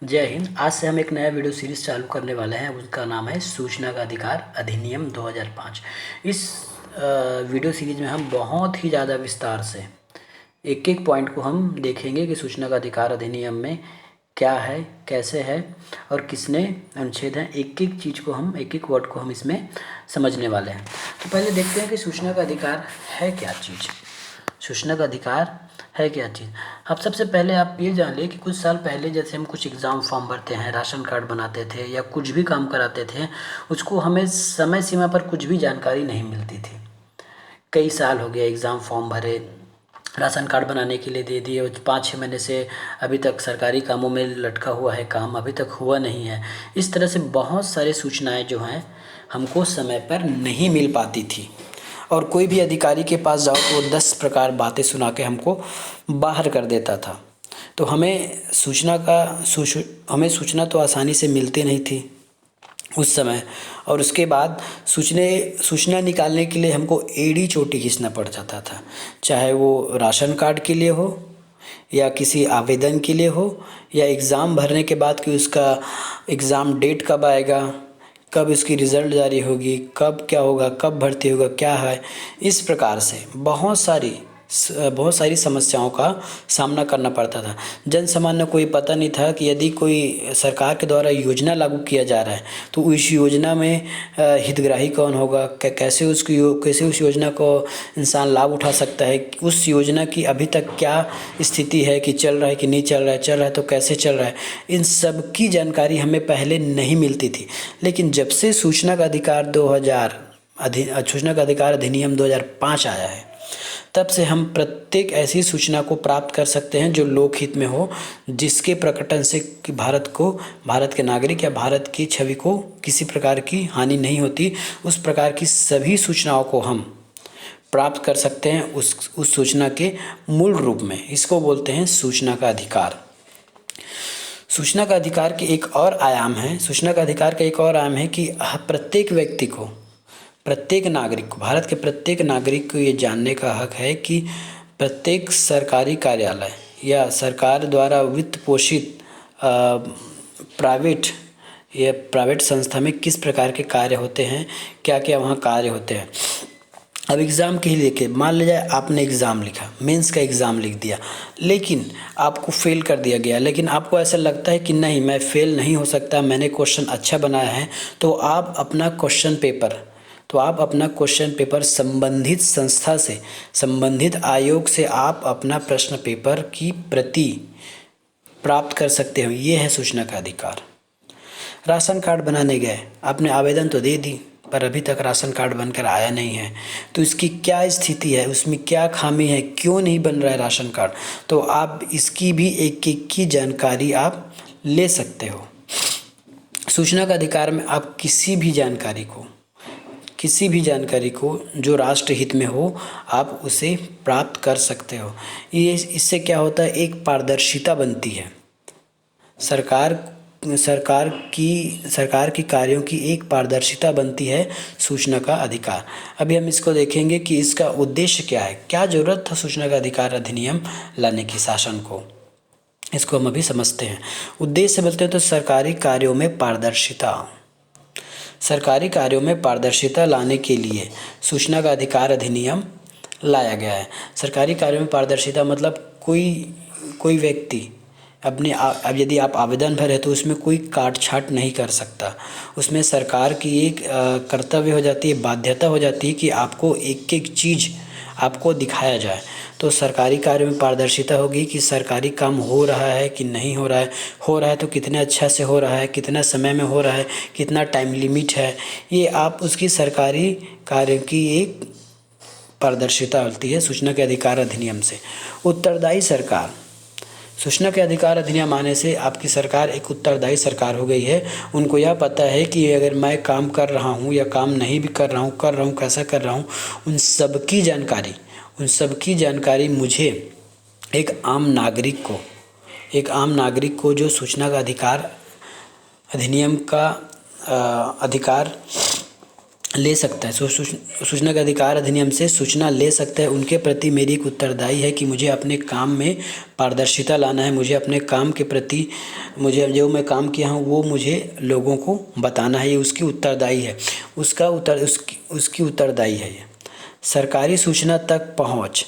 जय हिंद। आज से हम एक नया वीडियो सीरीज चालू करने वाले हैं। उसका नाम है सूचना का अधिकार अधिनियम 2005। इस वीडियो सीरीज में हम बहुत ही ज़्यादा विस्तार से एक एक पॉइंट को हम देखेंगे कि सूचना का अधिकार अधिनियम में क्या है, कैसे है और किसने अनुच्छेद हैं। एक एक चीज़ को हम, एक एक वर्ड को हम इसमें समझने वाले हैं। तो पहले देखते हैं कि सूचना का अधिकार है क्या चीज़। सूचना का अधिकार है क्या चीज़। अब सबसे पहले आप ये जान लें कि कुछ साल पहले जैसे हम कुछ एग्ज़ाम फॉर्म भरते हैं, राशन कार्ड बनाते थे या कुछ भी काम कराते थे, उसको हमें समय सीमा पर कुछ भी जानकारी नहीं मिलती थी। कई साल हो गए एग्ज़ाम फॉर्म भरे, राशन कार्ड बनाने के लिए दे दिए, 5-6 महीने से अभी तक सरकारी कामों में लटका हुआ है, काम अभी तक हुआ नहीं है। इस तरह से बहुत सारी सूचनाएं जो हैं हमको समय पर नहीं मिल पाती थी और कोई भी अधिकारी के पास जाओ तो वो 10 प्रकार बातें सुना के हमको बाहर कर देता था। तो हमें सूचना तो आसानी से मिलती नहीं थी उस समय। और उसके बाद सूचना निकालने के लिए हमको एड़ी चोटी खींचना पड़ जाता था, चाहे वो राशन कार्ड के लिए हो या किसी आवेदन के लिए हो या एग्ज़ाम भरने के बाद कि उसका एग्ज़ाम डेट कब आएगा, कब इसकी रिज़ल्ट जारी होगी, कब क्या होगा, कब भर्ती होगा, क्या है। इस प्रकार से बहुत सारी समस्याओं का सामना करना पड़ता था। जन सामान्य को ये पता नहीं था कि यदि कोई सरकार के द्वारा योजना लागू किया जा रहा है तो उस योजना में हितग्राही कौन होगा, कैसे उस योजना को इंसान लाभ उठा सकता है, उस योजना की अभी तक क्या स्थिति है कि चल रहा है कि नहीं चल रहा है, चल रहा है तो कैसे चल रहा है। इन सब की जानकारी हमें पहले नहीं मिलती थी। लेकिन जब से सूचना का अधिकार अधिनियम 2005 आया है, तब से हम प्रत्येक ऐसी सूचना को प्राप्त कर सकते हैं जो लोकहित में हो, जिसके प्रकटन से कि भारत के नागरिक या भारत की छवि को किसी प्रकार की हानि नहीं होती। उस प्रकार की सभी सूचनाओं को हम प्राप्त कर सकते हैं उस सूचना के मूल रूप में। इसको बोलते हैं सूचना का अधिकार। सूचना का अधिकार के एक और आयाम है सूचना का अधिकार का एक और आयाम है कि प्रत्येक व्यक्ति को, प्रत्येक नागरिक को, भारत के प्रत्येक नागरिक को ये जानने का हक है कि प्रत्येक सरकारी कार्यालय या सरकार द्वारा वित्त पोषित प्राइवेट संस्था में किस प्रकार के कार्य होते हैं, क्या क्या वहाँ कार्य होते हैं। अब एग्ज़ाम के ही लेके मान लिया जाए, आपने एग्ज़ाम लिखा, मेंस का एग्ज़ाम लिख दिया, लेकिन आपको फेल कर दिया गया, लेकिन आपको ऐसा लगता है कि नहीं, मैं फेल नहीं हो सकता, मैंने क्वेश्चन अच्छा बनाया है, तो आप अपना क्वेश्चन पेपर संबंधित संस्था से, संबंधित आयोग से आप अपना प्रश्न पेपर की प्रति प्राप्त कर सकते हो। ये है सूचना का अधिकार। राशन कार्ड बनाने गए, आपने आवेदन तो दे दी पर अभी तक राशन कार्ड बनकर आया नहीं है, तो इसकी क्या स्थिति है, उसमें क्या खामी है, क्यों नहीं बन रहा है राशन कार्ड, तो आप इसकी भी एक एक की जानकारी आप ले सकते हो। सूचना का अधिकार में आप किसी भी जानकारी को जो राष्ट्र हित में हो, आप उसे प्राप्त कर सकते हो। इससे क्या होता है, एक पारदर्शिता बनती है। सरकार की कार्यों की एक पारदर्शिता बनती है सूचना का अधिकार। अभी हम इसको देखेंगे कि इसका उद्देश्य क्या है, क्या ज़रूरत था सूचना का अधिकार अधिनियम लाने की शासन को। इसको हम अभी समझते हैं। उद्देश्य बोलते हैं तो सरकारी कार्यों में पारदर्शिता लाने के लिए सूचना का अधिकार अधिनियम लाया गया है। सरकारी कार्यों में पारदर्शिता मतलब कोई व्यक्ति अब यदि आप आवेदन भरे तो उसमें कोई काट छाट नहीं कर सकता। उसमें सरकार की एक कर्तव्य हो जाती है, बाध्यता हो जाती है कि आपको एक एक चीज़ आपको दिखाया जाए। तो सरकारी कार्यों में पारदर्शिता होगी कि सरकारी काम हो रहा है कि नहीं हो रहा है तो कितने अच्छा से हो रहा है, कितना समय में हो रहा है, कितना टाइम लिमिट है, ये आप उसकी सरकारी कार्य की एक पारदर्शिता होती है सूचना के अधिकार अधिनियम से। उत्तरदायी सरकार, सूचना के अधिकार अधिनियम आने से आपकी सरकार एक उत्तरदायी सरकार हो गई है। उनको यह पता है कि अगर मैं काम कर रहा हूँ या काम नहीं भी कर रहा हूँ कैसा कर रहा हूँ, उन सब की जानकारी मुझे एक आम नागरिक को जो सूचना का अधिकार अधिनियम का अधिकार ले सकता है, सूचना का अधिकार अधिनियम से सूचना ले सकता है, उनके प्रति मेरी एक उत्तरदायी है कि मुझे अपने काम में पारदर्शिता लाना है, मुझे अपने काम के प्रति मुझे जो मैं काम किया हूँ वो मुझे लोगों को बताना है, ये उसकी उत्तरदायी है, उसकी उत्तरदायी है ये। सरकारी सूचना तक पहुँच,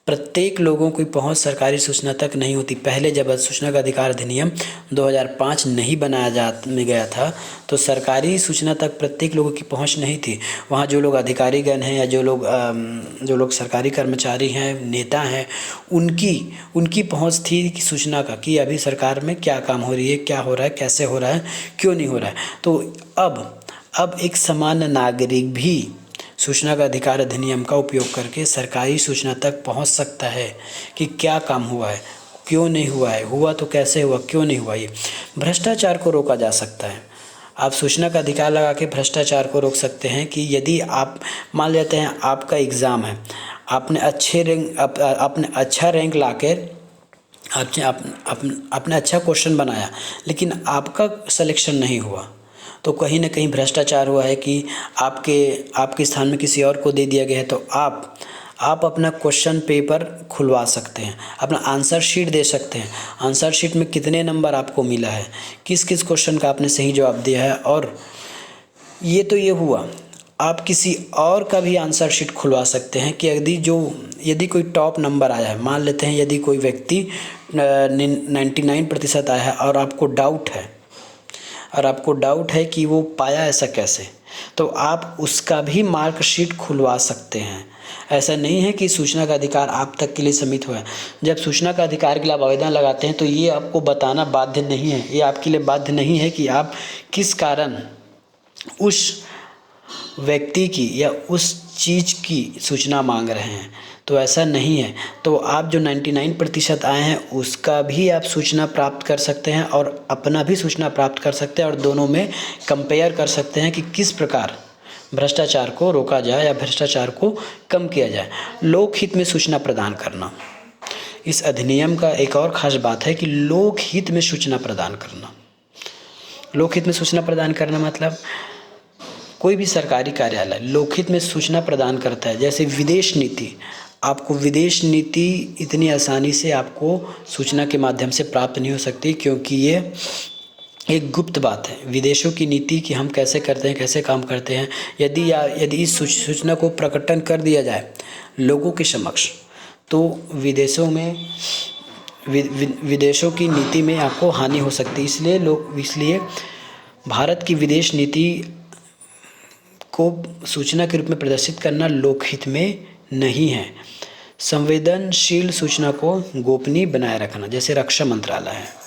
प्रत्येक लोगों की पहुंच सरकारी सूचना तक नहीं होती। पहले जब सूचना का अधिकार अधिनियम 2005 नहीं बनाया गया था तो सरकारी सूचना तक प्रत्येक लोगों की पहुंच नहीं थी। वहाँ जो लोग अधिकारीगण हैं या जो लोग सरकारी कर्मचारी हैं, नेता हैं, उनकी पहुंच थी कि सूचना का कि अभी सरकार में क्या काम हो रही है, क्या हो रहा है, कैसे हो रहा है, क्यों नहीं हो रहा है। तो अब एक सामान्य नागरिक भी सूचना का अधिकार अधिनियम का उपयोग करके सरकारी सूचना तक पहुंच सकता है कि क्या काम हुआ है, क्यों नहीं हुआ है, हुआ तो कैसे हुआ, क्यों नहीं हुआ। ये भ्रष्टाचार को रोका जा सकता है। आप सूचना का अधिकार लगा के भ्रष्टाचार को रोक सकते हैं कि यदि आप मान लेते हैं आपका एग्ज़ाम है, आपने अच्छा रैंक लाकर आपने अच्छा क्वेश्चन बनाया लेकिन आपका सिलेक्शन नहीं हुआ, तो कहीं ना कहीं भ्रष्टाचार हुआ है कि आपके स्थान में किसी और को दे दिया गया है। तो आप अपना क्वेश्चन पेपर खुलवा सकते हैं, अपना आंसर शीट दे सकते हैं, आंसर शीट में कितने नंबर आपको मिला है, किस किस क्वेश्चन का आपने सही जवाब दिया है। और ये हुआ, आप किसी और का भी आंसर शीट खुलवा सकते हैं कि यदि कोई टॉप नंबर आया है, मान लेते हैं यदि कोई व्यक्ति 99% आया है और आपको डाउट है कि वो पाया ऐसा कैसे, तो आप उसका भी मार्कशीट खुलवा सकते हैं। ऐसा नहीं है कि सूचना का अधिकार आप तक के लिए सीमित हुआ है। जब सूचना का अधिकार के लिए आप आवेदन लगाते हैं तो ये आपको बताना बाध्य नहीं है, ये आपके लिए बाध्य नहीं है कि आप किस कारण उस व्यक्ति की या उस चीज़ की सूचना मांग रहे हैं, तो ऐसा नहीं है। तो आप जो 99% आए हैं उसका भी आप सूचना प्राप्त कर सकते हैं और अपना भी सूचना प्राप्त कर सकते हैं और दोनों में कंपेयर कर सकते हैं कि किस प्रकार भ्रष्टाचार को रोका जाए या भ्रष्टाचार को कम किया जाए। लोकहित में सूचना प्रदान करना, इस अधिनियम का एक और ख़ास बात है कि लोकहित में सूचना प्रदान करना। लोकहित में सूचना प्रदान करना मतलब कोई भी सरकारी कार्यालय लोकहित में सूचना प्रदान करता है। जैसे विदेश नीति, आपको विदेश नीति इतनी आसानी से आपको सूचना के माध्यम से प्राप्त नहीं हो सकती, क्योंकि ये एक गुप्त बात है। विदेशों की नीति कि हम कैसे करते हैं, कैसे काम करते हैं, यदि इस सूचना को प्रकटन कर दिया जाए लोगों के समक्ष, तो विदेशों की नीति में आपको हानि हो सकती है। इसलिए भारत की विदेश नीति को सूचना के रूप में प्रदर्शित करना लोकहित में नहीं है। संवेदनशील सूचना को गोपनीय बनाए रखना, जैसे रक्षा मंत्रालय है।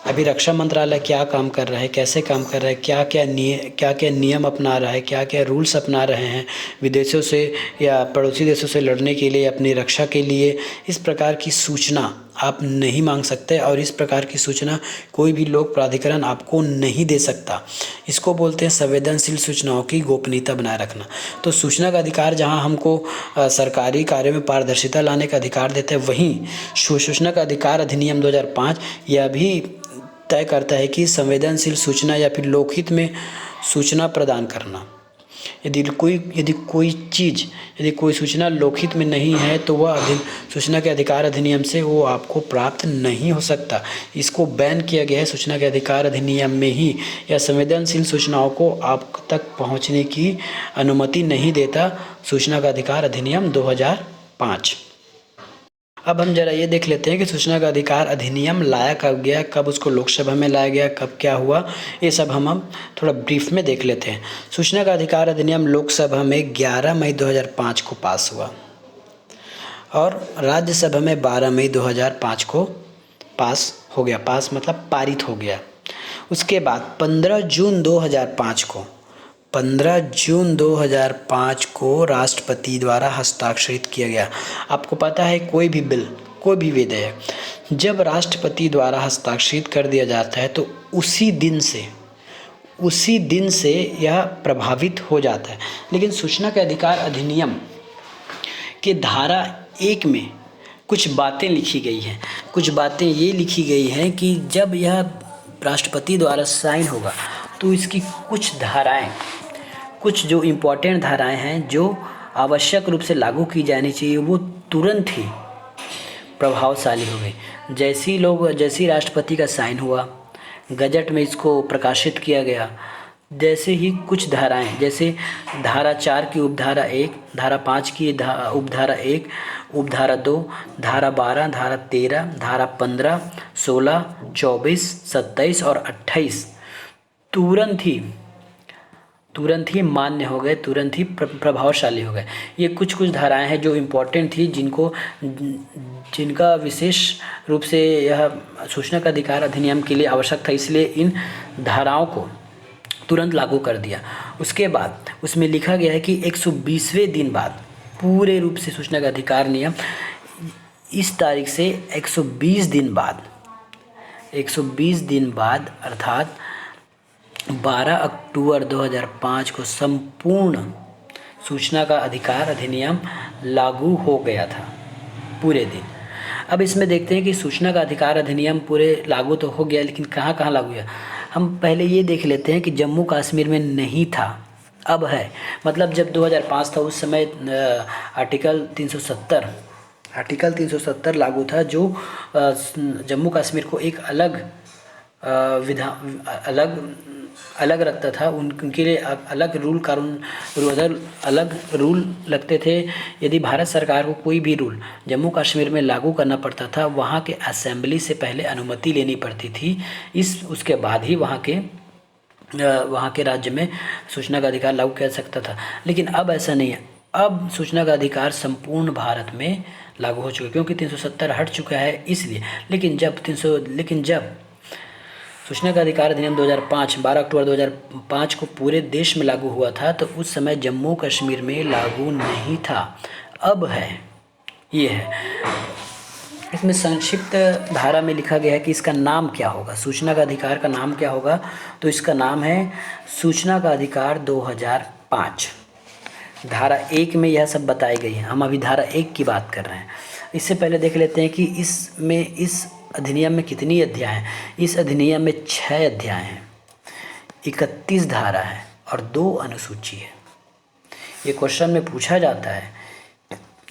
अभी रक्षा मंत्रालय क्या काम कर रहा है, कैसे काम कर रहा है, क्या क्या नियम अपना रहा है, क्या क्या रूल्स अपना रहे हैं विदेशों से या पड़ोसी देशों से लड़ने के लिए, अपनी रक्षा के लिए, इस प्रकार की सूचना आप नहीं मांग सकते और इस प्रकार की सूचना कोई भी लोक प्राधिकरण आपको नहीं दे सकता। इसको बोलते हैं संवेदनशील सूचनाओं की गोपनीयता बनाए रखना। तो सूचना का अधिकार जहां हमको सरकारी कार्यों में पारदर्शिता लाने का अधिकार देता है, वहीं सूचना का अधिकार अधिनियम 2005 यह भी तय करता है कि संवेदनशील सूचना या फिर लोकहित में सूचना प्रदान करना, यदि कोई सूचना लोकहित में नहीं है तो वह सूचना के अधिकार अधिनियम से वो आपको प्राप्त नहीं हो सकता। इसको बैन किया गया है सूचना के अधिकार अधिनियम में ही। या संवेदनशील सूचनाओं को आप तक पहुंचने की अनुमति नहीं देता सूचना का अधिकार अधिनियम 2005। अब हम जरा ये देख लेते हैं कि सूचना का अधिकार अधिनियम लाया कब गया, कब उसको लोकसभा में लाया गया, कब क्या हुआ, ये सब हम थोड़ा ब्रीफ में देख लेते हैं। सूचना का अधिकार अधिनियम लोकसभा में 11 मई 2005 को पास हुआ और राज्यसभा में 12 मई 2005 को पास हो गया। पास मतलब पारित हो गया। उसके बाद 15 जून 2005 को राष्ट्रपति द्वारा हस्ताक्षरित किया गया। आपको पता है कोई भी बिल, कोई भी विधेयक जब राष्ट्रपति द्वारा हस्ताक्षरित कर दिया जाता है तो उसी दिन से यह प्रभावित हो जाता है। लेकिन सूचना के अधिकार अधिनियम के धारा 1 में कुछ बातें लिखी गई हैं। कुछ बातें ये लिखी गई हैं कि जब यह राष्ट्रपति द्वारा साइन होगा तो इसकी कुछ जो इम्पोर्टेंट धाराएं हैं जो आवश्यक रूप से लागू की जानी चाहिए वो तुरंत ही प्रभावशाली हो गई। जैसे ही राष्ट्रपति का साइन हुआ, गजट में इसको प्रकाशित किया गया, जैसे ही कुछ धाराएं, जैसे धारा 4 की उपधारा 1, धारा 5 की उपधारा 1, उपधारा 2, धारा 12, धारा 13, धारा 15, 16, 24, 27 और 28 तुरंत ही मान्य हो गए, तुरंत ही प्रभावशाली हो गए। ये कुछ धाराएं हैं जो इम्पोर्टेंट थी, जिनका विशेष रूप से यह सूचना का अधिकार अधिनियम के लिए आवश्यक था, इसलिए इन धाराओं को तुरंत लागू कर दिया। उसके बाद उसमें लिखा गया है कि 120वें दिन बाद पूरे रूप से सूचना का अधिकार नियम इस तारीख से 120 दिन बाद अर्थात 12 अक्टूबर 2005 को संपूर्ण सूचना का अधिकार अधिनियम लागू हो गया था पूरे दिन। अब इसमें देखते हैं कि सूचना का अधिकार अधिनियम पूरे लागू तो हो गया, लेकिन कहाँ कहाँ लागू हुआ। हम पहले ये देख लेते हैं कि जम्मू कश्मीर में नहीं था, अब है। मतलब जब 2005 था उस समय आर्टिकल 370 लागू था, जो जम्मू कश्मीर को एक अलग रखता था। उनके लिए अलग रूल लगते थे। यदि भारत सरकार को कोई भी रूल जम्मू कश्मीर में लागू करना पड़ता था, वहाँ के असेंबली से पहले अनुमति लेनी पड़ती थी। उसके बाद ही वहाँ के राज्य में सूचना का अधिकार लागू किया जा सकता था। लेकिन अब ऐसा नहीं है, अब सूचना का अधिकार संपूर्ण भारत में लागू हो चुका है, क्योंकि 370 हट चुका है इसलिए। लेकिन जब सूचना का अधिकार अधिनियम 2005 12 अक्टूबर 2005 को पूरे देश में लागू हुआ था, तो उस समय जम्मू कश्मीर में लागू नहीं था, अब है। ये है। इसमें संक्षिप्त धारा में लिखा गया है कि इसका नाम क्या होगा, सूचना का अधिकार का नाम क्या होगा। तो इसका नाम है सूचना का अधिकार 2005। धारा 1 में यह सब बताई गई है। हम अभी धारा 1 की बात कर रहे हैं। इससे पहले देख लेते हैं कि इस अधिनियम में कितनी अध्याय हैं। इस अधिनियम में 6 अध्याय हैं, 31 धारा है और 2 अनुसूची है। ये क्वेश्चन में पूछा जाता है।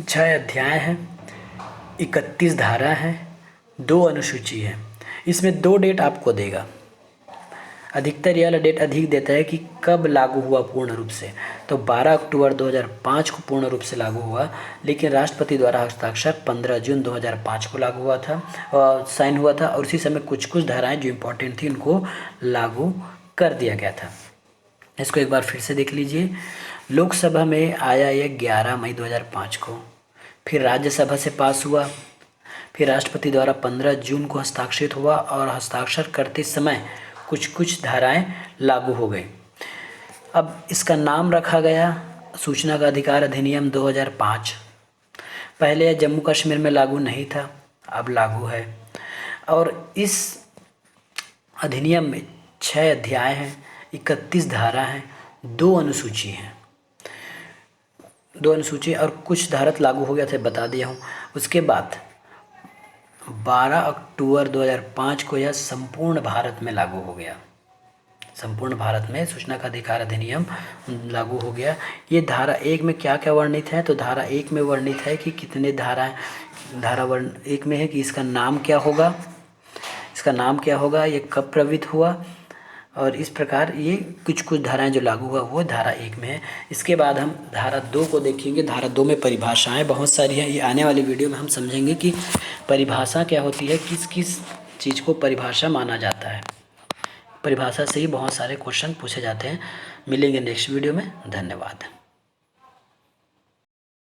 6 अध्याय हैं, 31 धारा है, 2 अनुसूची है। इसमें 2 डेट आपको देगा। अधिकतर यह डेट अधिक देता है कि कब लागू हुआ पूर्ण रूप से। तो 12 अक्टूबर 2005 को पूर्ण रूप से लागू हुआ, लेकिन राष्ट्रपति द्वारा हस्ताक्षर 15 जून 2005 को लागू हुआ था और साइन हुआ था। और उसी समय कुछ धाराएं जो इम्पोर्टेंट थी उनको लागू कर दिया गया था। इसको एक बार फिर से देख लीजिए। लोकसभा में आया यह 11 मई 2005 को, फिर राज्यसभा से पास हुआ, फिर राष्ट्रपति द्वारा 15 जून को हस्ताक्षरित हुआ और हस्ताक्षर करते समय कुछ धाराएं लागू हो गई। अब इसका नाम रखा गया सूचना का अधिकार अधिनियम 2005। पहले यह जम्मू कश्मीर में लागू नहीं था, अब लागू है। और इस अधिनियम में 6 अध्याय हैं, 31 धारा हैं, 2 अनुसूची हैं। 2 अनुसूची और कुछ धारा लागू हो गया था, बता दिया हूँ। उसके बाद 12 अक्टूबर 2005 को यह संपूर्ण भारत में लागू हो गया। संपूर्ण भारत में सूचना का अधिकार अधिनियम लागू हो गया। ये धारा 1 में क्या क्या वर्णित है। तो धारा 1 में वर्णित है कि कितने धारा 1 में है कि इसका नाम क्या होगा, ये कब प्रवृत्त हुआ, और इस प्रकार ये कुछ धाराएं जो लागू हुआ वो धारा 1 में है। इसके बाद हम धारा 2 को देखेंगे। धारा 2 में परिभाषाएं बहुत सारी हैं। ये आने वाली वीडियो में हम समझेंगे कि परिभाषा क्या होती है, किस किस चीज़ को परिभाषा माना जाता है। परिभाषा से ही बहुत सारे क्वेश्चन पूछे जाते हैं। मिलेंगे नेक्स्ट वीडियो में। धन्यवाद।